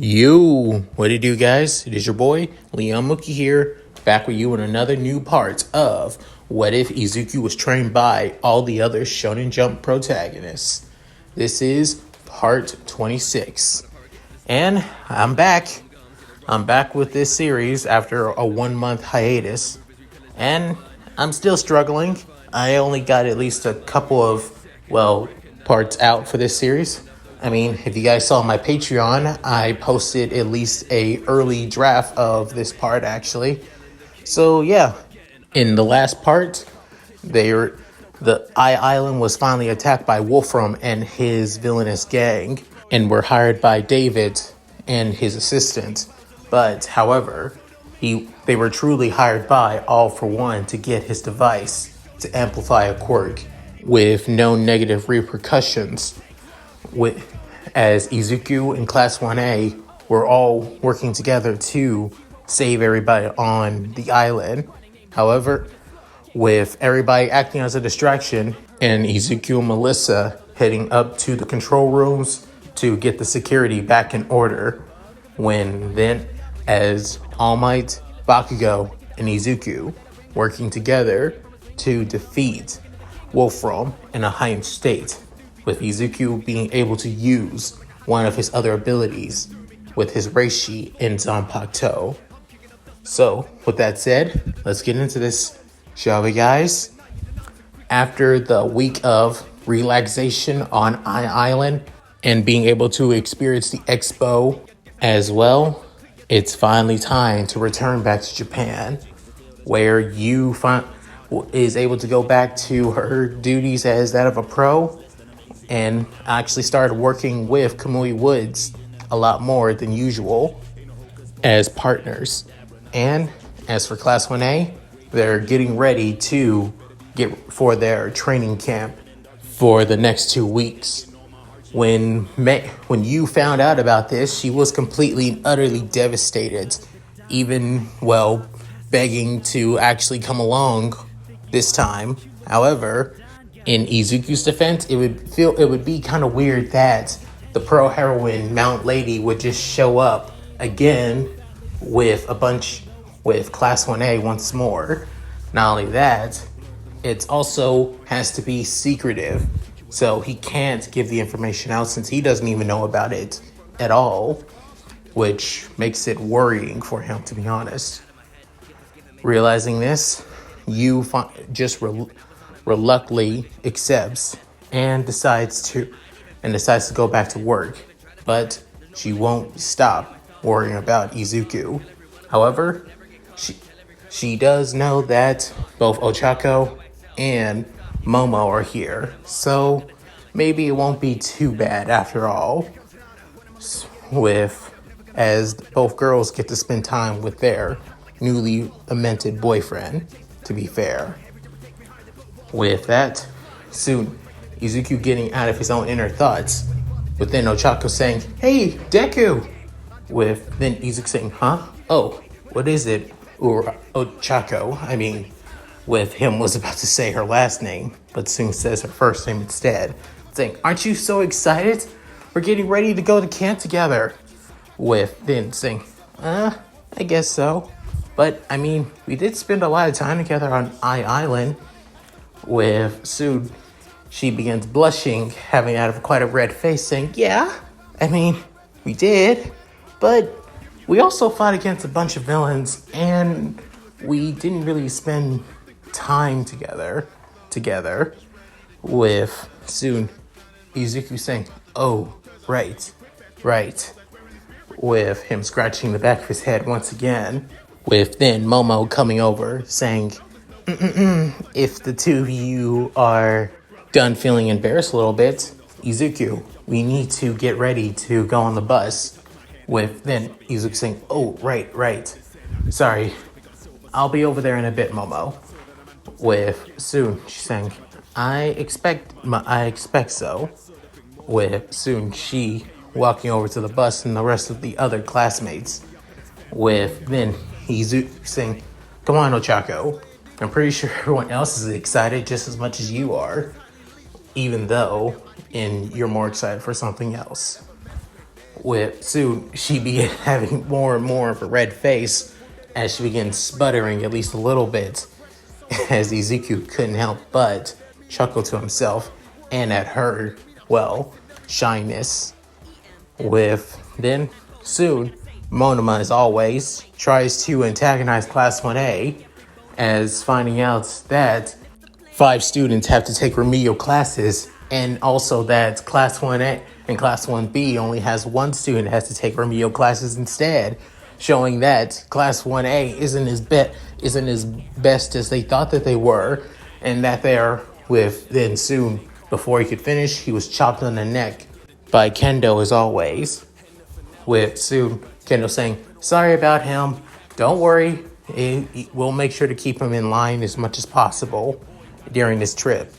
Yo, what it do, guys? It is your boy, Leon Mooky here, back with you in another new part of What If Izuku Was Trained by All the Other Shonen Jump Protagonists. This is part 26. And I'm back. I'm back with this series after a 1-month hiatus. And I'm still struggling. I only got at least a couple of, parts out for this series. I mean, if you guys saw my Patreon, I posted at least a early draft of this part, actually. So, yeah. In the last part, the Island was finally attacked by Wolfram and his villainous gang, and were hired by David and his assistant. But, however, they were truly hired by All for One to get his device to amplify a quirk with no negative repercussions. As Izuku and Class 1A were all working together to save everybody on the island. However, with everybody acting as a distraction and Izuku and Melissa heading up to the control rooms to get the security back in order, when then as All Might, Bakugo, and Izuku working together to defeat Wolfram in a heightened state, with Izuku being able to use one of his other abilities with his Reishi in Zanpakuto. So, with that said, let's get into this, shall we, guys? After the week of relaxation on Island and being able to experience the expo as well, it's finally time to return back to Japan, where you is able to go back to her duties as that of a pro, and actually started working with Kamui Woods a lot more than usual as partners. And as for Class 1A, they're getting ready to get for their training camp for the next 2 weeks. When you found out about this, she was completely and utterly devastated, even, begging to actually come along this time. However, in Izuku's defense, it would be kind of weird that the pro heroine Mount Lady would just show up again with Class 1A once more. Not only that, it also has to be secretive, so he can't give the information out since he doesn't even know about it at all, which makes it worrying for him, to be honest. Realizing this, Yu reluctantly accepts and decides to go back to work, but she won't stop worrying about Izuku. However, she does know that both Ochako and Momo are here, so maybe it won't be too bad after all, as both girls get to spend time with their newly amended boyfriend, to be fair. With that, soon, Izuku getting out of his own inner thoughts, with then Ochako saying, "Hey, Deku!" With then Izuku saying, "Huh? Oh, what is it?" Or Ochako, with him was about to say her last name, but soon says her first name instead, saying, "Aren't you so excited? We're getting ready to go to camp together." With then saying, I guess so. But, we did spend a lot of time together on Island. With soon, she begins blushing, having out of quite a red face, saying, "Yeah, we did, but we also fought against a bunch of villains, and we didn't really spend time together. With soon, Izuku saying, "Oh, right," with him scratching the back of his head once again, with then Momo coming over, saying, "If the two of you are done feeling embarrassed a little bit, Izuku, we need to get ready to go on the bus." With then Izuku saying, "Oh, right. Sorry, I'll be over there in a bit, Momo." With soon, she's saying, I expect so." With soon, she walking over to the bus and the rest of the other classmates. With then Izuku saying, "Come on, Ochako. I'm pretty sure everyone else is excited just as much as you are, even though you're more excited for something else." With soon, she began having more and more of a red face as she began sputtering at least a little bit, as Izuku couldn't help but chuckle to himself and at her, well, shyness. With then, soon, Monoma, as always, tries to antagonize Class 1A as finding out that 5 students have to take remedial classes, and also that Class 1A and Class 1B only has 1 student that has to take remedial classes instead, showing that Class 1A isn't as best as they thought that they were, and that they're with then soon, before he could finish, he was chopped on the neck by Kendo as always, with soon Kendo saying, sorry about him, don't worry, we'll make sure to keep him in line as much as possible during this trip.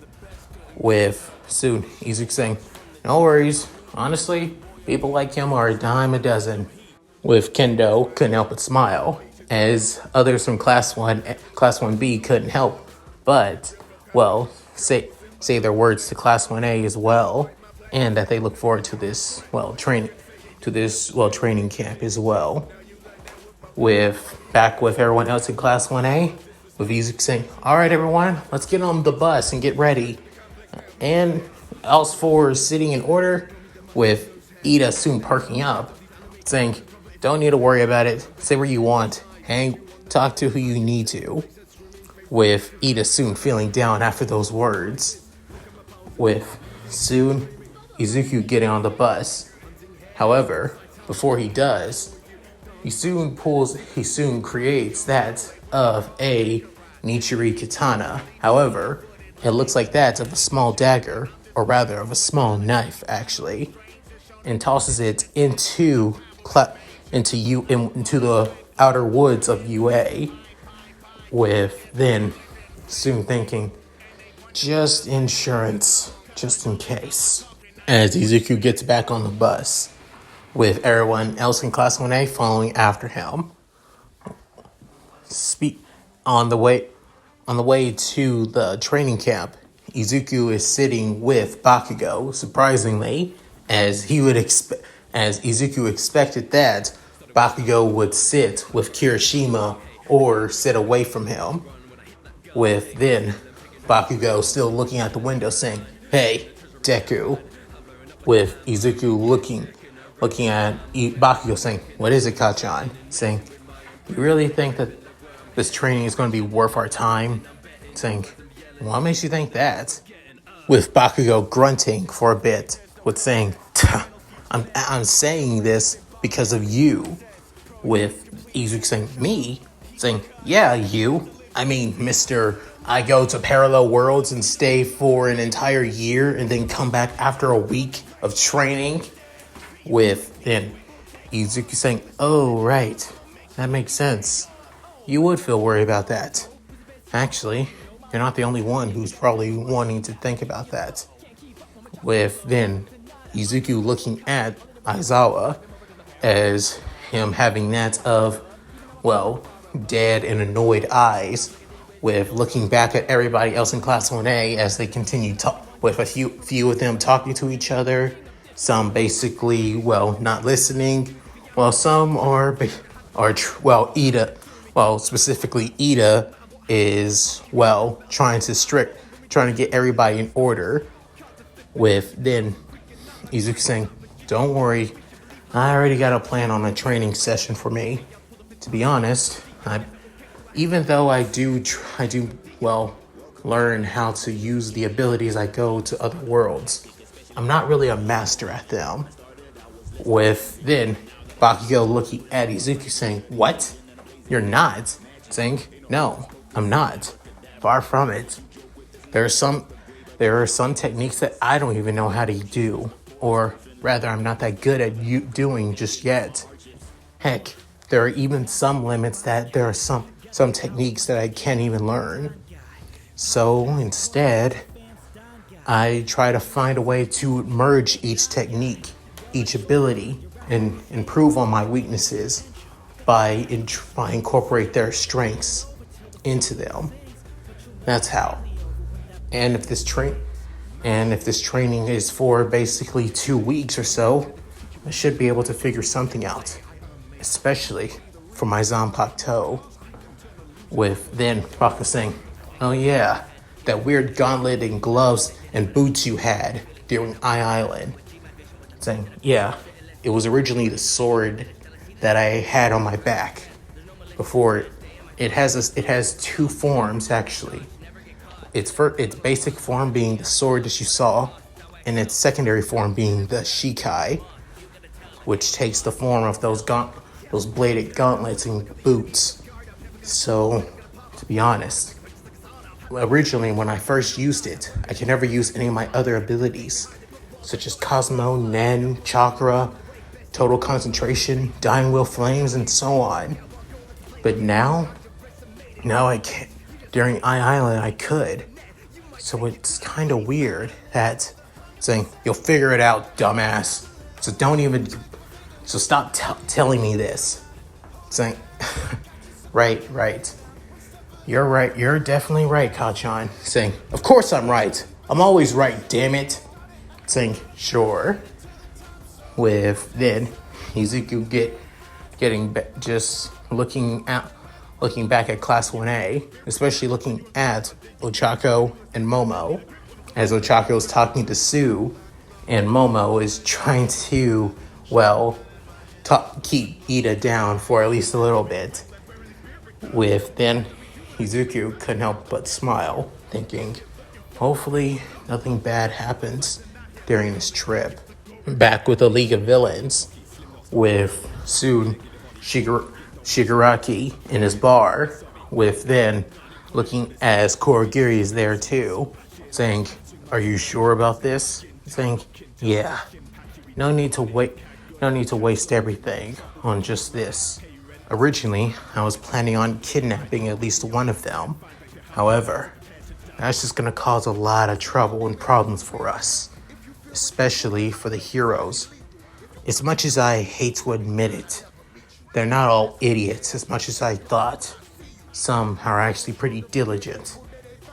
With soon Izuku saying, no worries, honestly, people like him are a dime a dozen. With Kendo couldn't help but smile, as others from Class 1B couldn't help but, well, say their words to Class 1A as well, and that they look forward to this, training camp as well. Back with everyone else in Class 1A, with Izuku saying, all right, everyone, let's get on the bus and get ready. And else for sitting in order, with Ida soon perking up, saying, don't need to worry about it, say where you want, talk to who you need to. With Ida soon feeling down after those words. With soon Izuku getting on the bus. However, before he does, he soon creates that of a Nichiri katana. However, it looks like that's of a small dagger, or rather of a small knife actually, and tosses it into the outer woods of UA, with then soon thinking, just insurance, just in case. As Izuku gets back on the bus, with everyone else in Class 1A following after him. On the way to the training camp, Izuku is sitting with Bakugo, surprisingly, as Izuku expected that Bakugo would sit with Kirishima or sit away from him. With then Bakugo still looking out the window saying, hey, Deku. With Izuku looking at Bakugo saying, what is it, Kachan? Saying, you really think that this training is going to be worth our time? Saying, what makes you think that? With Bakugo grunting for a bit, with saying, I'm saying this because of you. With Izuku saying, me? Saying, yeah, you. I mean, Mr. I go to parallel worlds and stay for an entire year and then come back after a week of training. With then Izuku saying, oh, right. That makes sense. You would feel worried about that. Actually, you're not the only one who's probably wanting to think about that. With then Izuku looking at Aizawa as him having that of, well, dead and annoyed eyes, with looking back at everybody else in Class 1A as they continue with a few of them talking to each other, some basically, well, not listening, while some specifically Ida is, well, trying to get everybody in order. With then Izuku saying, don't worry, I already got a plan on a training session for me. To be honest, even though I do learn how to use the abilities I go to other worlds, I'm not really a master at them. With then Bakugo looking at Izuku saying, what? You're not? Saying, no, I'm not. Far from it. There are some techniques that I don't even know how to do, or rather I'm not that good at doing just yet. Heck, there are even some limits that there are some techniques that I can't even learn. So instead, I try to find a way to merge each technique, each ability, and improve on my weaknesses by incorporate their strengths into them. That's how. And if this training is for basically 2 weeks or so, I should be able to figure something out, especially for my Zanpakuto. With then Raka saying, oh yeah, that weird gauntlet and gloves and boots you had during Island. Saying, yeah, it was originally the sword that I had on my back before. It has two forms actually. Its basic form being the sword that you saw, and its secondary form being the Shikai, which takes the form of those bladed gauntlets and boots. So, to be honest, originally when I first used it, I could never use any of my other abilities, such as Cosmo, Nen, Chakra, Total Concentration, Dying Will Flames, and so on. But now I can't. During Island, I could. So it's kind of weird that saying, you'll figure it out, dumbass. So stop telling me this. Saying, right. You're right. You're definitely right, Kachan. Saying, of course I'm right. I'm always right, damn it. Saying, sure. With then Izuku just looking back at Class 1A, especially looking at Ochako and Momo, as Ochako is talking to Sue, and Momo is trying to, keep Ida down for at least a little bit. With then Izuku couldn't help but smile, thinking, hopefully nothing bad happens during this trip. Back with the League of Villains, with soon Shigaraki in his bar, with then looking as Kurogiri is there too, saying, are you sure about this? Saying, yeah, no need to waste everything on just this. Originally, I was planning on kidnapping at least one of them. However, that's just gonna cause a lot of trouble and problems for us, especially for the heroes. As much as I hate to admit it, they're not all idiots as much as I thought. Some are actually pretty diligent,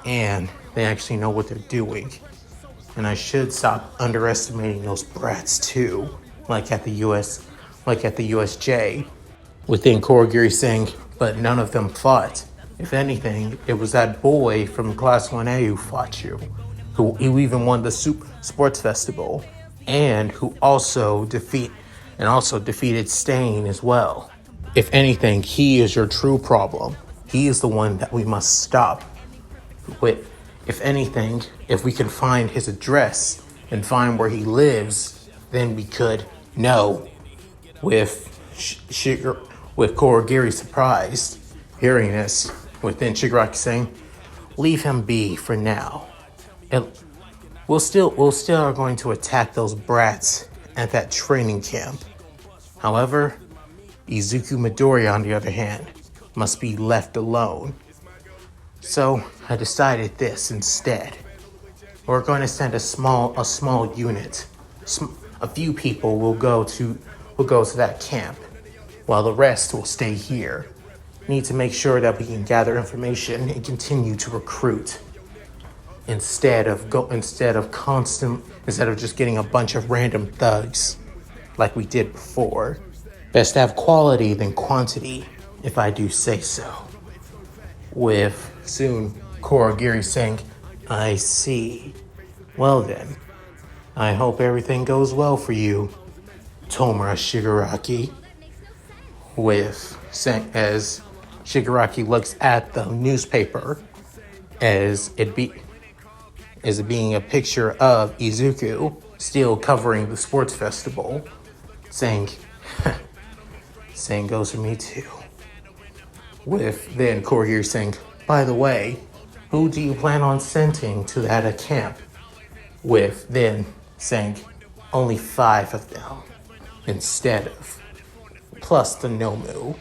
and they actually know what they're doing. And I should stop underestimating those brats too, like at the USJ. Within Kurogiri saying, but none of them fought. If anything, it was that boy from Class 1A who fought you, who even won the sports festival, and who also defeated Stain as well. If anything, he is your true problem. He is the one that we must stop. If anything, if we can find his address and find where he lives, then we could know. With Kurogiri surprised, hearing this, within Shigaraki saying, leave him be for now. And we'll still are going to attack those brats at that training camp. However, Izuku Midori, on the other hand, must be left alone. So I decided this instead. We're going to send a small unit. A few people will go to that camp, while the rest will stay here. Need to make sure that we can gather information and continue to recruit, instead of just getting a bunch of random thugs like we did before. Best to have quality than quantity, if I do say so. With soon Kurogiri saying, I see. Well then, I hope everything goes well for you, Tomura Shigaraki. With saying, as Shigaraki looks at the newspaper, as it being a picture of Izuku still covering the sports festival, saying, same goes for me too. With then Kurogiri saying, by the way, who do you plan on sending to that camp? With then saying, only 5 of them instead of, plus the Nomu.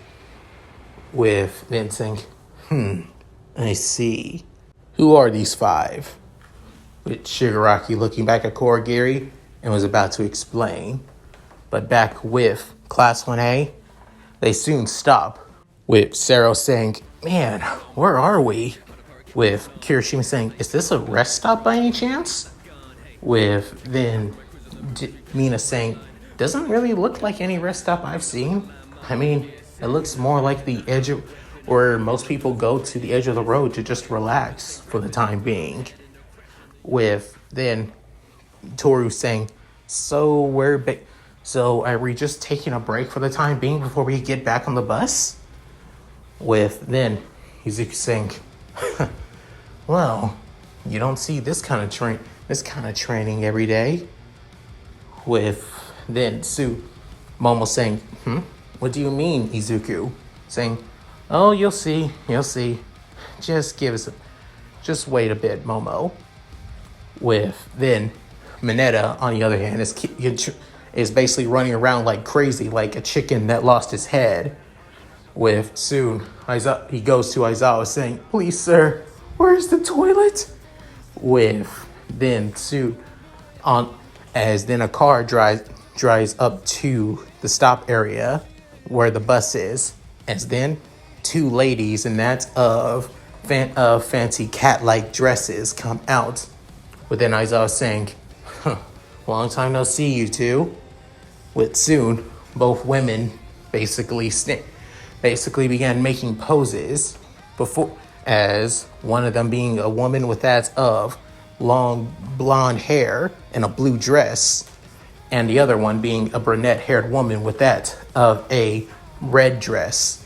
With then saying, I see. Who are these 5? With Shigaraki looking back at Kurogiri and was about to explain. But back with Class 1A, they soon stop. With Sero saying, man, where are we? With Kirishima saying, is this a rest stop by any chance? With then Mina saying, doesn't really look like any rest stop I've seen. I mean, it looks more like the edge of where most people go to the edge of the road to just relax for the time being. With then Toru saying, so are we just taking a break for the time being before we get back on the bus? With then Izuku saying, well, you don't see this kind of training every day. With then Momo saying, what do you mean, Izuku? Saying, oh, you'll see. Just wait a bit, Momo. With then Mineta, on the other hand, is basically running around like crazy, like a chicken that lost his head. With soon, he goes to Aizawa saying, please, sir, where's the toilet? With then as then a car drives up to the stop area where the bus is, as then two ladies, and that's of fancy cat-like dresses, come out. With then Aizawa saying, long time no see, you two. With soon, both women basically began making poses as one of them being a woman with that of long blonde hair and a blue dress, and the other one being a brunette-haired woman with that of a red dress,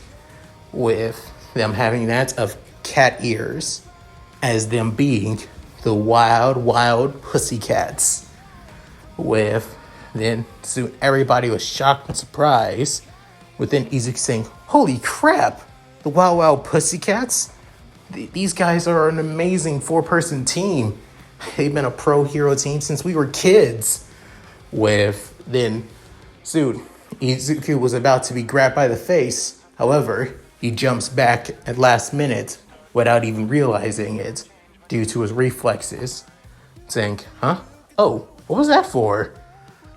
with them having that of cat ears, as them being the wild pussycats. With then soon everybody was shocked and surprised, with then Izuku saying, holy crap, the wild pussycats? These guys are an amazing 4-person team. They've been a pro hero team since we were kids. With then soon Izuku was about to be grabbed by the face. However, he jumps back at last minute without even realizing it due to his reflexes. Saying, oh, what was that for?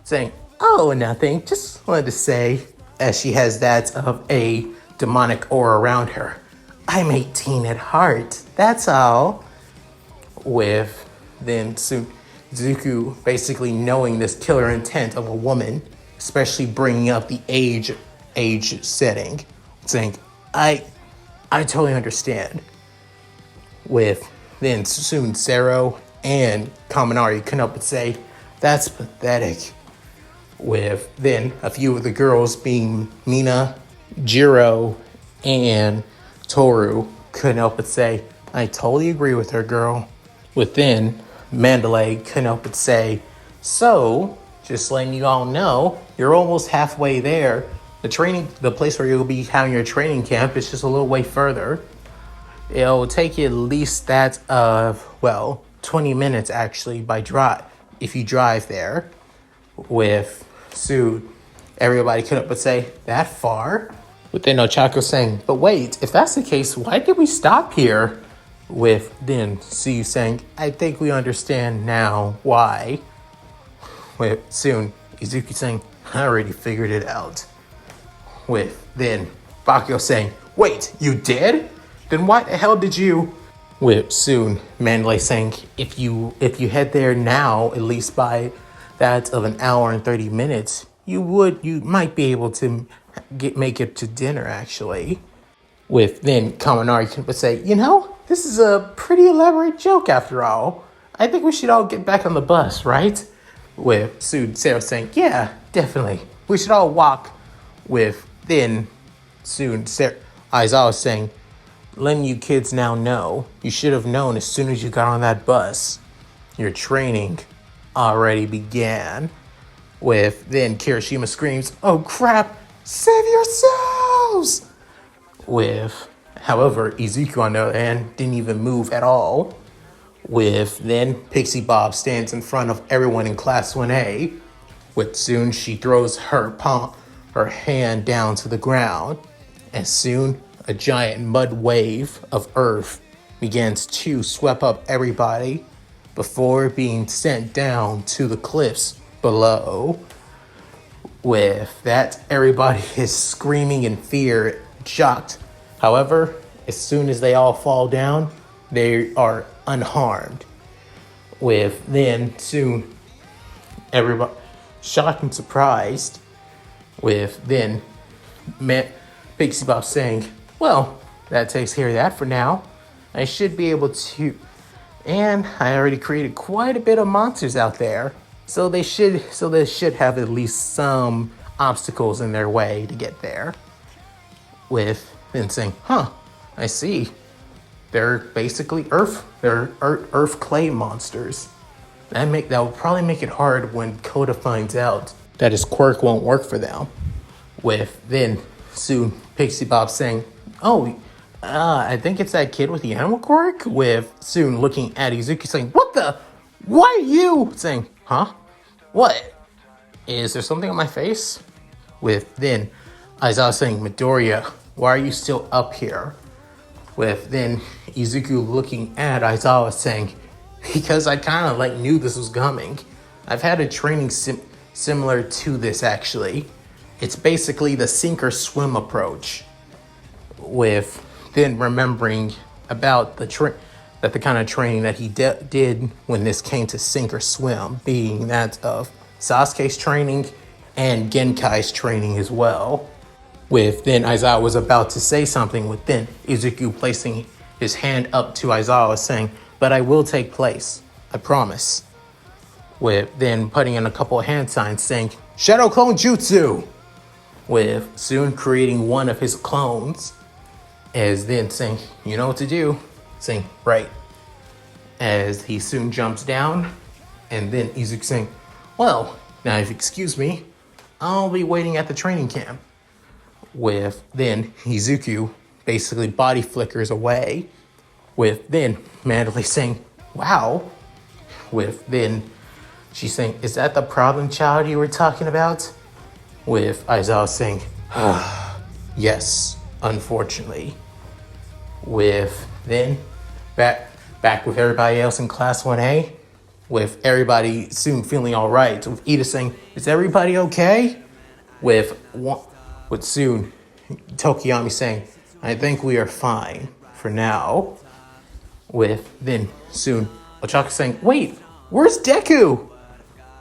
Saying, oh, nothing, just wanted to say, as she has that of a demonic aura around her, I'm 18 at heart, that's all. With then soon Izuku basically knowing this killer intent of a woman, especially bringing up the age setting, saying, I totally understand. With then soon Sero and Kaminari come up and say, that's pathetic. With then a few of the girls being Mina, Jiro, and Toru couldn't help but say, I totally agree with her, girl. With then Mandalay couldn't help but say, so, just letting you all know, you're almost halfway there. The place where you'll be having your training camp is just a little way further. It'll take you at least that of, 20 minutes actually by drive, if you drive there. With Sue, everybody could up but say, that far? With then Ochako saying, but wait, if that's the case, why did we stop here? With then Sue saying, I think we understand now why. With soon Izuku saying, I already figured it out. With then Bakio saying, wait, you did? Then why the hell did you? With soon Mandalay saying, if you head there now, at least by that of an hour and 30 minutes, you might be able to make it to dinner actually. With then Kaminari would say, this is a pretty elaborate joke after all. I think we should all get back on the bus, right? With Sarah saying, yeah, definitely. We should all walk. With then Aizawa saying, letting you kids now know, you should have known as soon as you got on that bus. Your training already began. With then Kirishima screams, oh crap, save yourselves! However, Izuku on the other hand didn't even move at all. With then Pixie Bob stands in front of everyone in Class 1A. With soon she throws her hand down to the ground. And soon a giant mud wave of earth begins to sweep up everybody before being sent down to the cliffs below. With that, everybody is screaming in fear, shocked. However, as soon as they all fall down, they are unharmed. With then soon everybody shocked and surprised, with then Pixie Bob saying, well, that takes care of that for now. I should be able to, and I already created quite a bit of monsters out there, so they should have at least some obstacles in their way to get there. With then saying, I see. They're basically earth clay monsters. That will probably make it hard when Koda finds out that his quirk won't work for them. With then soon Pixie Bob saying, I think it's that kid with the animal quirk. With soon looking at Izuku saying, why are you? Saying, what? Is there something on my face? With then Aizawa saying, Midoriya, why are you still up here? With then Izuku looking at Aizawa saying, because I kind of knew this was coming. I've had a training similar to this actually. It's basically the sink or swim approach. With then remembering about the kind of training that he did when this came to sink or swim, being that of Sasuke's training and Genkai's training as well. With then Aizawa was about to say something, with then Izuku placing his hand up to Aizawa saying, but I will take place, I promise. With then putting in a couple of hand signs saying, Shadow Clone Jutsu! With soon creating one of his clones, as then saying, you know what to do, saying, right. As he soon jumps down, and then Izuku saying, well, now if you excuse me, I'll be waiting at the training camp. With then Izuku basically body flickers away, with then Mandalay saying, wow. With then she's saying, is that the problem child you were talking about? With Aizawa saying, yes, unfortunately. With then back with everybody else in Class 1A, with everybody soon feeling all right. With Ida saying, is everybody okay? With soon Tokiyami saying, I think we are fine for now. With then soon Ochaka saying, wait, where's Deku?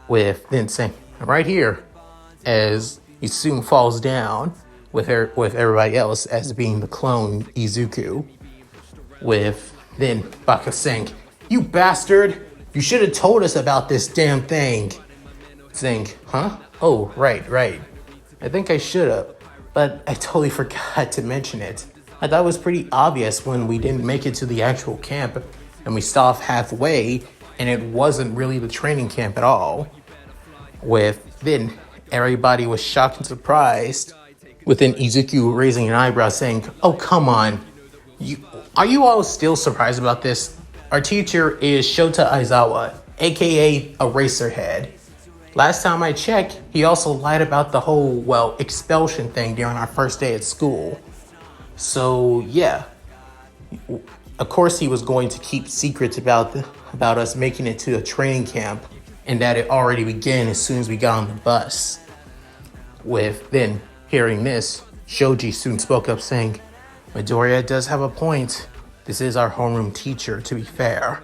With then saying, I'm right here. As he soon falls down with everybody else as being the clone Izuku. With then Baka saying, you bastard, you should have told us about this damn thing. Saying, oh, right. I think I should have, but I totally forgot to mention it. I thought it was pretty obvious when we didn't make it to the actual camp and we stopped halfway and it wasn't really the training camp at all. With then everybody was shocked and surprised. With then Izuku raising an eyebrow saying, oh, come on. Are you all still surprised about this? Our teacher is Shota Aizawa, aka Eraserhead. Last time I checked, he also lied about the whole, expulsion thing during our first day at school. So, yeah. Of course he was going to keep secrets about us making it to a training camp, and that it already began as soon as we got on the bus. With then hearing this, Shoji soon spoke up saying, Midoriya does have a point. This is our homeroom teacher, to be fair.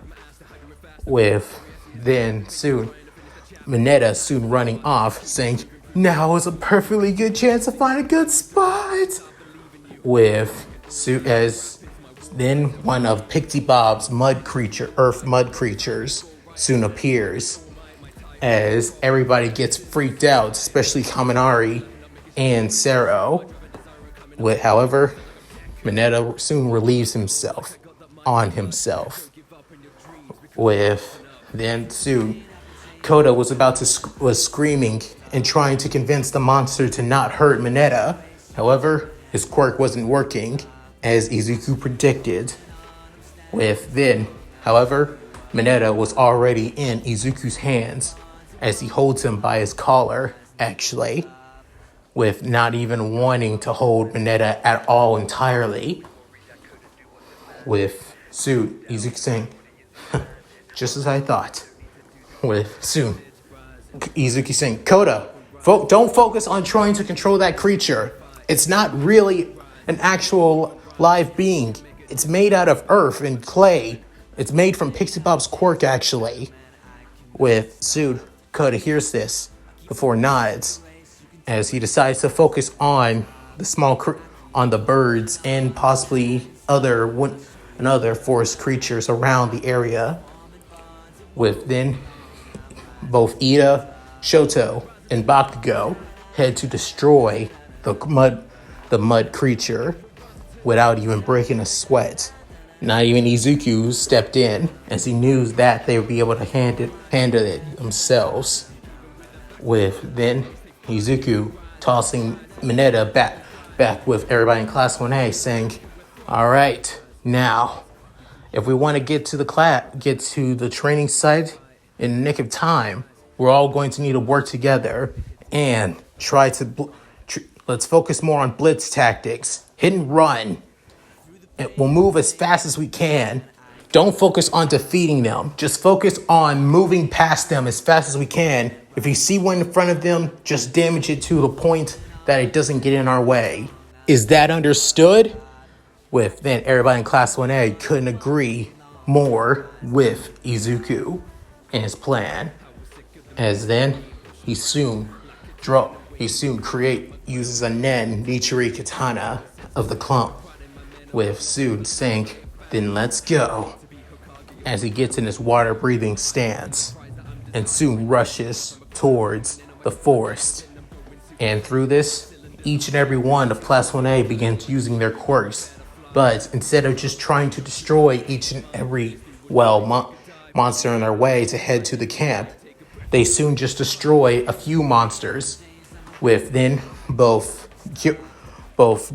With then soon Mineta soon running off saying, now is a perfectly good chance to find a good spot. With as then one of Pixie Bob's earth mud creatures soon appears. As everybody gets freaked out, especially Kaminari and Sero. However, Mineta soon relieves himself on himself. With then soon Koda was screaming and trying to convince the monster to not hurt Mineta. However, his quirk wasn't working, as Izuku predicted. However, Mineta was already in Izuku's hands, as he holds him by his collar, actually, with not even wanting to hold Mineta at all entirely. With soon Izuku saying, just as I thought. With soon Izuku saying, Koda, don't focus on trying to control that creature. It's not really an actual live being. It's made out of earth and clay. It's made from Pixie Bob's quirk, actually. With soon Koda hears this, before nods as he decides to focus on on the birds and possibly other forest creatures around the area. With then both Ida, Shoto, and Bakugo head to destroy the mud creature without even breaking a sweat. Not even Izuku stepped in, as he knew that they would be able to handle it themselves. With then Izuku tossing Mineta back with everybody in Class 1A, saying, "All right, now, if we want to get to the training site in the nick of time, we're all going to need to work together and let's focus more on blitz tactics, hit and run. We'll move as fast as we can. Don't focus on defeating them. Just focus on moving past them as fast as we can. If you see one in front of them, just damage it to the point that it doesn't get in our way. Is that understood?" With then everybody in Class 1A couldn't agree more with Izuku and his plan. As then he soon uses a Nen Nichiri Katana of the clump, with Soon saying, "Then let's go," as he gets in his water breathing stance and soon rushes towards the forest. And through this, each and every one of Class 1A begins using their quirks, but instead of just trying to destroy each and every monster in their way to head to the camp, they soon just destroy a few monsters, with then both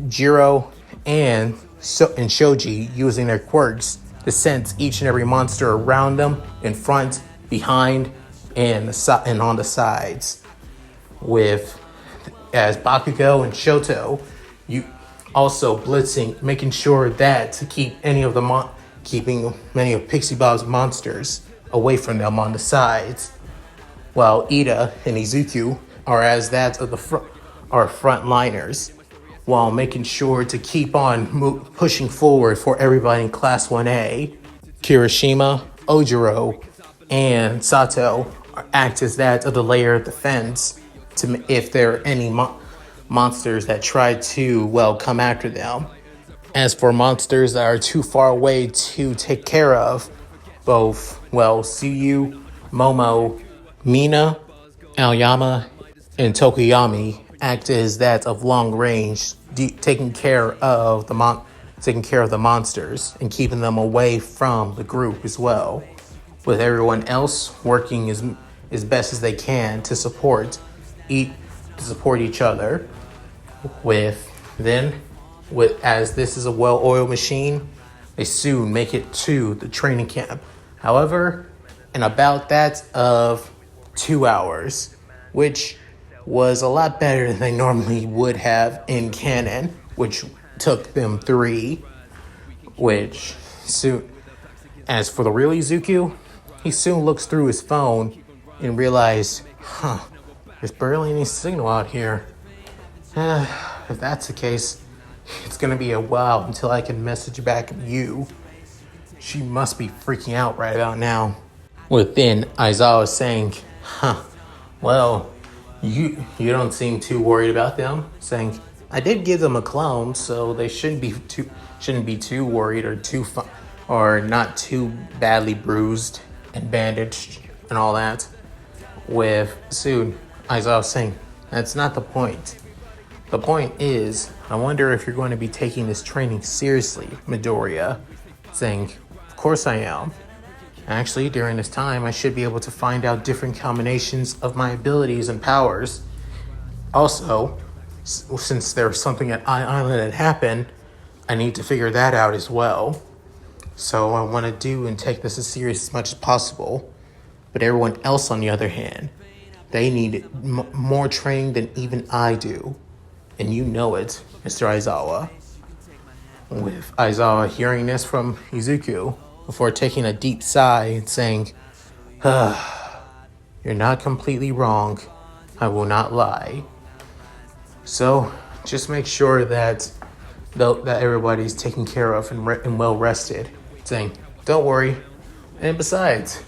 Jiro and Shoji using their quirks to sense each and every monster around them, in front, behind, and on the sides. With as Bakugo and Shoto, you also blitzing, making sure that to keep keeping many of Pixie Bob's monsters away from them on the sides, while Ida and Izuku are as that of the frontliners, while making sure to keep on pushing forward for everybody in Class 1A. Kirishima, Ojiro, and Sato act as that of the layer of defense if there are any monsters that try to, come after them. As for monsters that are too far away to take care of, both, Suyu, Momo, Mina, Aoyama, and Tokoyami act as that of long range, taking care of the monsters and keeping them away from the group as well, with everyone else working as best as they can to support each other. As this is a well-oiled machine, they soon make it to the training camp. However, in about that of 2 hours, which was a lot better than they normally would have in canon, which took them 3. As for the real Izuku, he soon looks through his phone and realizes, there's barely any signal out here. If that's the case, it's gonna be a while until I can message back you. She must be freaking out right about now. Within, Aizawa saying, you don't seem too worried about them. Saying, I did give them a clone, so they shouldn't be too worried or not too badly bruised and bandaged and all that. With soon, Aizawa saying, that's not the point. The point is, I wonder if you're going to be taking this training seriously, Midoriya. Saying, of course I am. Actually, during this time, I should be able to find out different combinations of my abilities and powers. Also, since there's something at Island that happened, I need to figure that out as well. So I want to do and take this as serious as much as possible. But everyone else, on the other hand, they need more training than even I do. And you know it, Mr. Aizawa. With Aizawa hearing this from Izuku, before taking a deep sigh and saying, you're not completely wrong. I will not lie. So just make sure that everybody's taken care of and well rested. Saying, don't worry. And besides,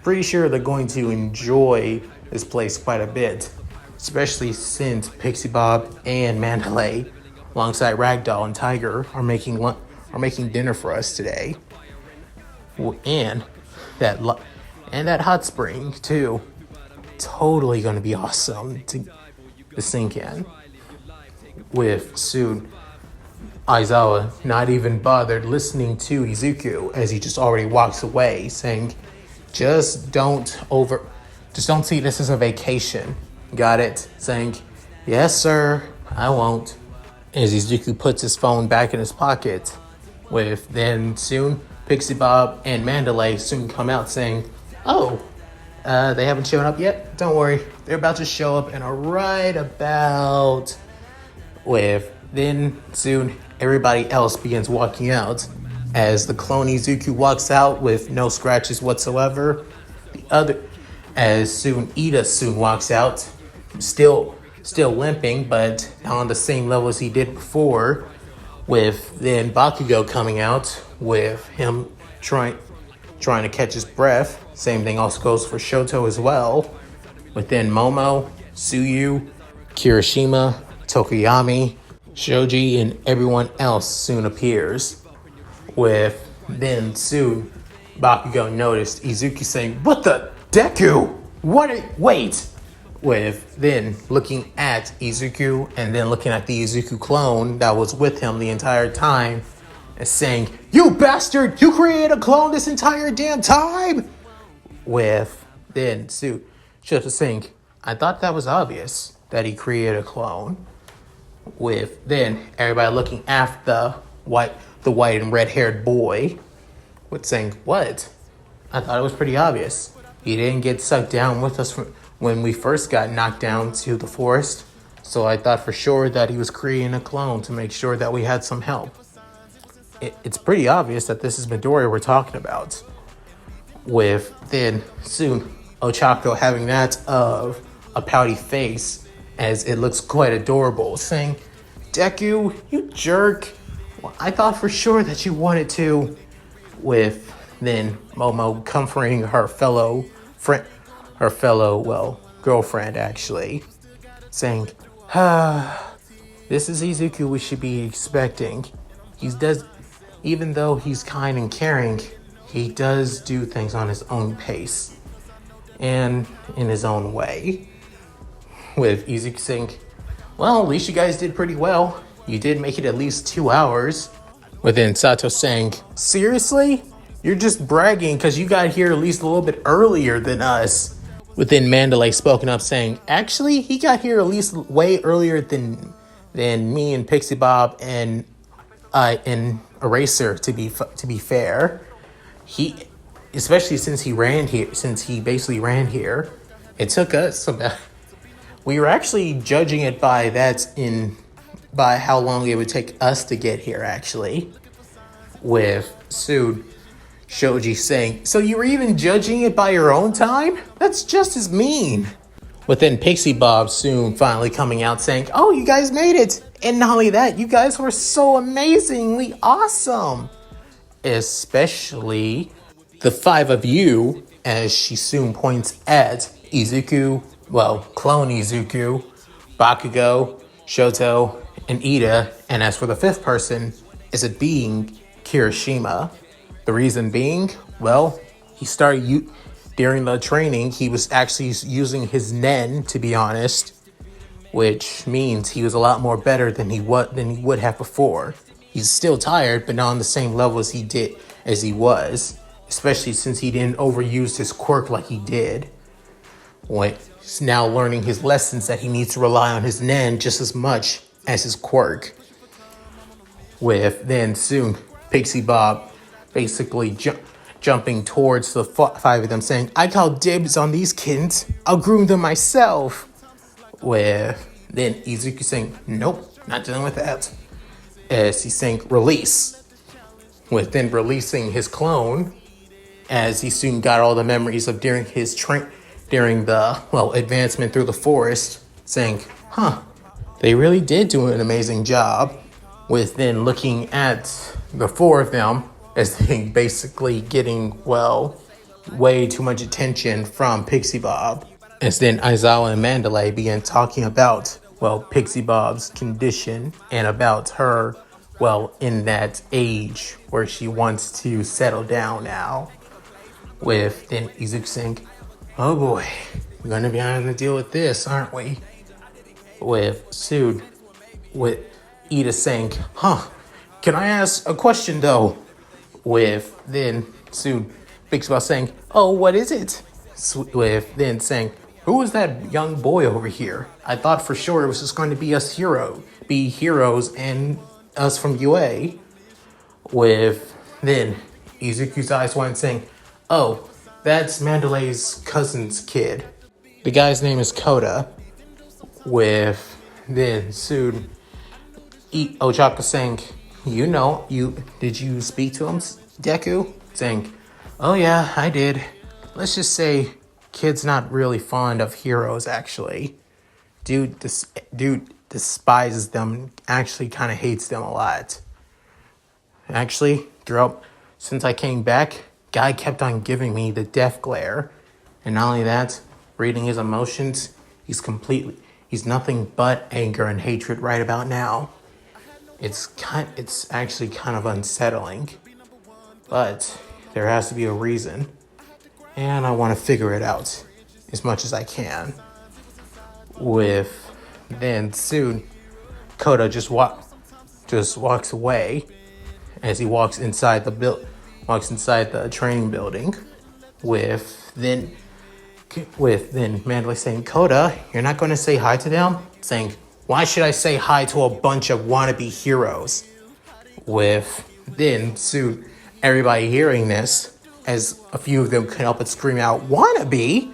pretty sure they're going to enjoy this place quite a bit, especially since Pixie Bob and Mandalay, alongside Ragdoll and Tiger, are making dinner for us today, and that hot spring too. Totally going to be awesome to sink in. With soon Aizawa not even bothered listening to Izuku as he just already walks away, saying, just don't see this as a vacation. Got it? Saying, yes sir, I won't. As Izuku puts his phone back in his pocket. With then soon Pixie Bob and Mandalay soon come out saying, oh, they haven't shown up yet? Don't worry, they're about to show up in a right about. With then soon everybody else begins walking out as the clone Izuku walks out with no scratches whatsoever. As soon Ida soon walks out, still limping, but on the same level as he did before. With then Bakugo coming out with him trying to catch his breath. Same thing also goes for Shoto as well. With then Momo, Tsuyu, Kirishima, Tokoyami, Shoji, and everyone else soon appears. With then soon Bakugo noticed Izuku saying, what the Deku? Wait! With then looking at Izuku and then looking at the Izuku clone that was with him the entire time and saying, you bastard! You created a clone this entire damn time! With then Shoto saying, I thought that was obvious that he created a clone. With then everybody looking at the white and red-haired boy with saying, what? I thought it was pretty obvious. He didn't get sucked down with us when we first got knocked down to the forest, so I thought for sure that he was creating a clone to make sure that we had some help. It's pretty obvious that this is Midoriya we're talking about. With then soon Ochako having that of a pouty face as it looks quite adorable, saying, Deku, you jerk. Well, I thought for sure that you wanted to. With then Momo comforting her fellow girlfriend actually, saying, this is Izuku we should be expecting. Even though he's kind and caring, he does do things on his own pace and in his own way. With Izuku saying, well, at least you guys did pretty well. You did make it at least 2 hours. Within Sato saying, seriously? You're just bragging because you got here at least a little bit earlier than us. Within Mandalay spoken up saying, actually, he got here at least way earlier than me and Pixie Bob and Eraser, to be fair. He, especially since he basically ran here, it took us about, we were actually judging it by how long it would take us to get here actually. With Shoji saying, so you were even judging it by your own time? That's just as mean. Within Pixie Bob soon finally coming out saying, oh, you guys made it. And not only that, you guys were so amazingly awesome. Especially the 5 of you, as she soon points at Izuku, clone Izuku, Bakugo, Shoto, and Ida. And as for the 5th person, is it being Kirishima. The reason being, he started during the training, he was actually using his nen, to be honest, which means he was a lot more better than he would have before. He's still tired, but not on the same level as he was, especially since he didn't overuse his quirk like he did. He's now learning his lessons that he needs to rely on his nen just as much as his quirk. With then soon Pixie Bob basically jumping towards the 5 of them saying, I call dibs on these kittens. I'll groom them myself. With then Izuku saying, nope, not dealing with that. As he's saying, release. With then releasing his clone, as he soon got all the memories of during the advancement through the forest, saying, they really did do an amazing job. With then looking at the 4 of them as they basically getting, way too much attention from Pixie Bob. As then Aizawa and Mandalay began talking about, well, Pixie Bob's condition and about her, well, in that age where she wants to settle down now. With then Izuku saying, oh boy, we're gonna be having to deal with this, aren't we? With Sood, with Ida saying, can I ask a question though? With then Sood, Pixie Bob saying, oh, what is it? With then saying, who is that young boy over here? I thought for sure it was just going to be heroes and us from UA. With then Izuku's eyes wide saying, oh, that's Mandalay's cousin's kid. The guy's name is Koda. With then soon Ochaka saying, did you speak to him, Deku? Saying, oh yeah, I did. Let's just say kid's not really fond of heroes, actually. Dude despises them, actually kind of hates them a lot. Actually, since I came back, guy kept on giving me the death glare. And not only that, reading his emotions, he's nothing but anger and hatred right about now. It's actually kind of unsettling. But there has to be a reason. And I want to figure it out as much as I can. With then soon Koda just walks away as he walks inside the training building. With then Mandalay saying, Koda, you're not going to say hi to them? Saying, why should I say hi to a bunch of wannabe heroes? With then soon everybody hearing this, as a few of them could help but scream out, wannabe?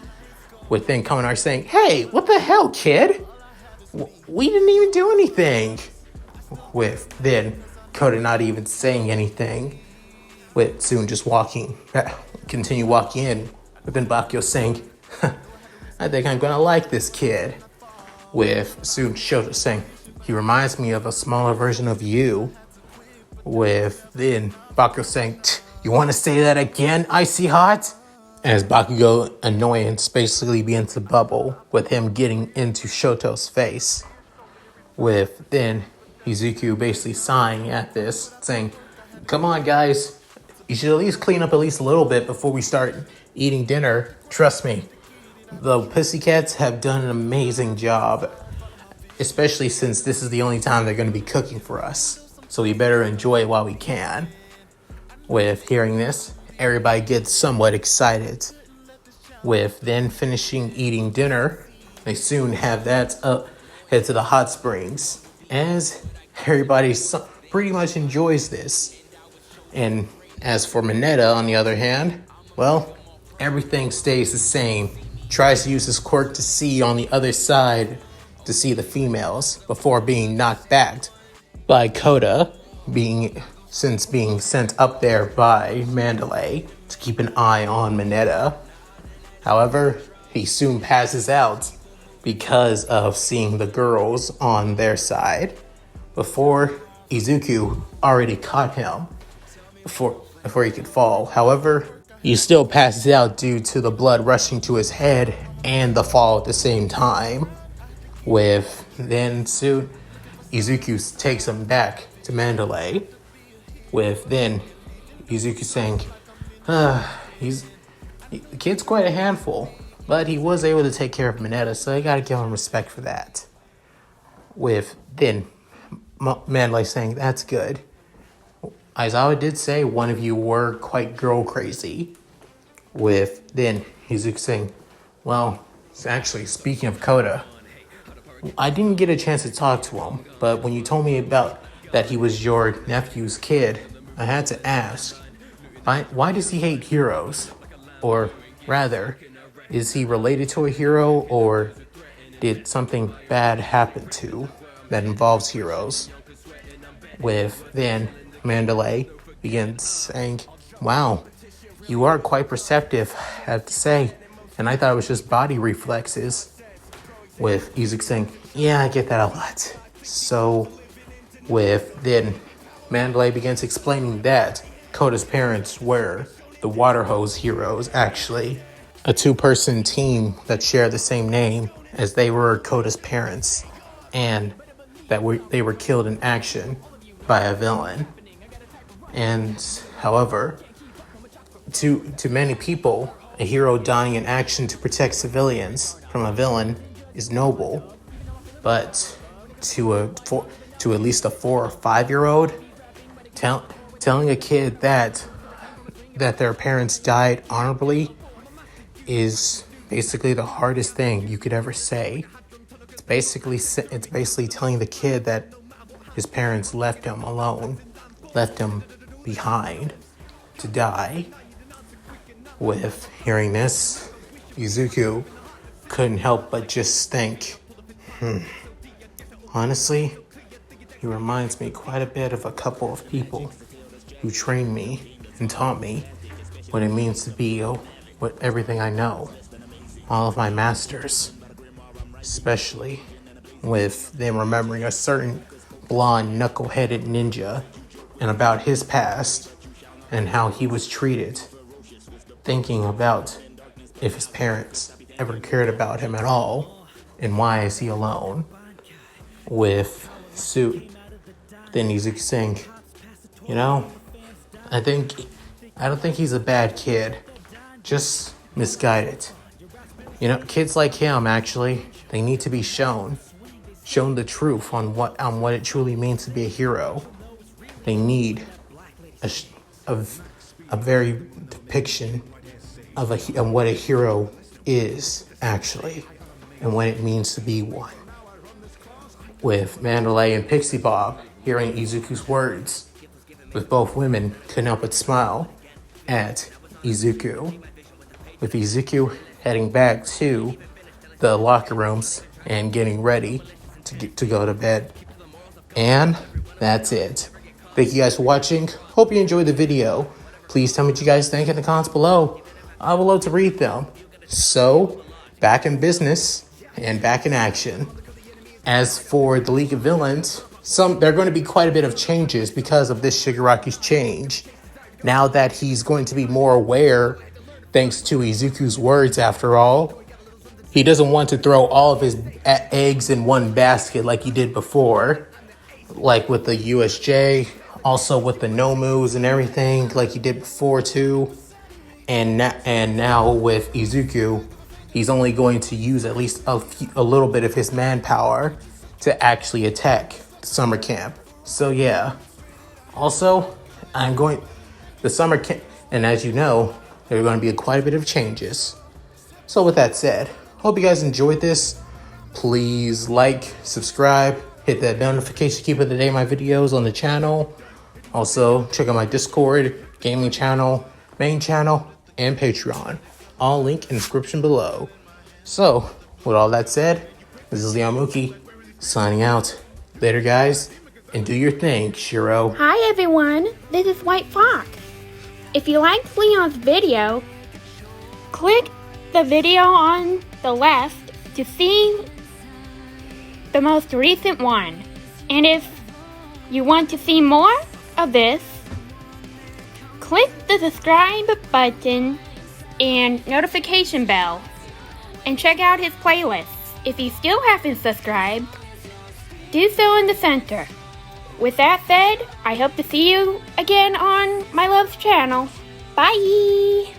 With then coming out saying, hey, what the hell, kid? We didn't even do anything. With then Koda not even saying anything. With soon just continue walking in. With then Bakio saying, I think I'm gonna like this kid. With soon Shota saying, he reminds me of a smaller version of you. With then Bakio saying, you want to say that again, Icy Hot? As Bakugo annoyance basically begins to bubble with him getting into Shoto's face. With then Izuku basically sighing at this, saying, come on guys, you should at least clean up at least a little bit before we start eating dinner. Trust me, the Pussycats have done an amazing job, especially since this is the only time they're going to be cooking for us. So we better enjoy it while we can. With hearing this, everybody gets somewhat excited. With then finishing eating dinner, they soon have that head to the hot springs, as everybody pretty much enjoys this. And as for Mineta, on the other hand, well, everything stays the same. Tries to use his quirk to see on the other side to see the females before being knocked back by Koda, being sent up there by Mandalay to keep an eye on Mineta. However, he soon passes out because of seeing the girls on their side before Izuku already caught him before he could fall. However, he still passes out due to the blood rushing to his head and the fall at the same time. With then soon Izuku takes him back to Mandalay. With then Izuku saying, the kid's quite a handful, but he was able to take care of Mineta, so I gotta give him respect for that. With then Mandalay saying, that's good. Aizawa did say one of you were quite girl crazy. With then Izuku saying, well, actually, speaking of Koda, I didn't get a chance to talk to him, but when you told me about that he was your nephew's kid, I had to ask, why does he hate heroes? Or rather, is he related to a hero, or did something bad happen to that involves heroes? With then Mandalay begins saying, wow, you are quite perceptive, I have to say, and I thought it was just body reflexes. With Izuku saying, yeah, I get that a lot. So with then Mandalay begins explaining that Koda's parents were the Water Hose Heroes, actually. A two-person team that share the same name, as they were Koda's parents, and they were killed in action by a villain. And however, to many people, a hero dying in action to protect civilians from a villain is noble, but to at least a 4 or 5-year-old, telling a kid that their parents died honorably is basically the hardest thing you could ever say. It's basically telling the kid that his parents left him alone, left him behind to die. With hearing this, Izuku couldn't help but just think, honestly, he reminds me quite a bit of a couple of people who trained me and taught me what it means to be what everything I know. All of my masters, especially with them remembering a certain blonde, knuckle-headed ninja and about his past and how he was treated, thinking about if his parents ever cared about him at all and why is he alone. With Suit, then Izuku saying, I don't think he's a bad kid, just misguided. Kids like him, actually, they need to be shown the truth on what it truly means to be a hero. They need a very depiction of what a hero is, actually, and what it means to be one. With Mandalay and Pixie Bob hearing Izuku's words, with both women couldn't help but smile at Izuku. With Izuku heading back to the locker rooms and getting ready to go to bed. And that's it. Thank you guys for watching. Hope you enjoyed the video. Please tell me what you guys think in the comments below. I would love to read them. So, back in business and back in action. As for the League of Villains, there are going to be quite a bit of changes because of this Shigaraki's change. Now that he's going to be more aware, thanks to Izuku's words after all, he doesn't want to throw all of his eggs in one basket like he did before. Like with the USJ, also with the Nomus and everything like he did before too. And now with Izuku, he's only going to use at least a little bit of his manpower to actually attack summer camp. So yeah. Also, the summer camp, and as you know, there are going to be quite a bit of changes. So with that said, hope you guys enjoyed this. Please like, subscribe, hit that notification to keep up to date my videos on the channel. Also, check out my Discord, gaming channel, main channel, and Patreon. All link in the description below. So, with all that said, this is Mooky signing out. Later, guys, and do your thing, Shiro. Hi, everyone. This is White Fox. If you liked Leon's video, click the video on the left to see the most recent one. And if you want to see more of this, click the subscribe button and notification bell and check out his playlists. If you still haven't subscribed, do so in the center. With that said, I hope to see you again on my love's channel. Bye!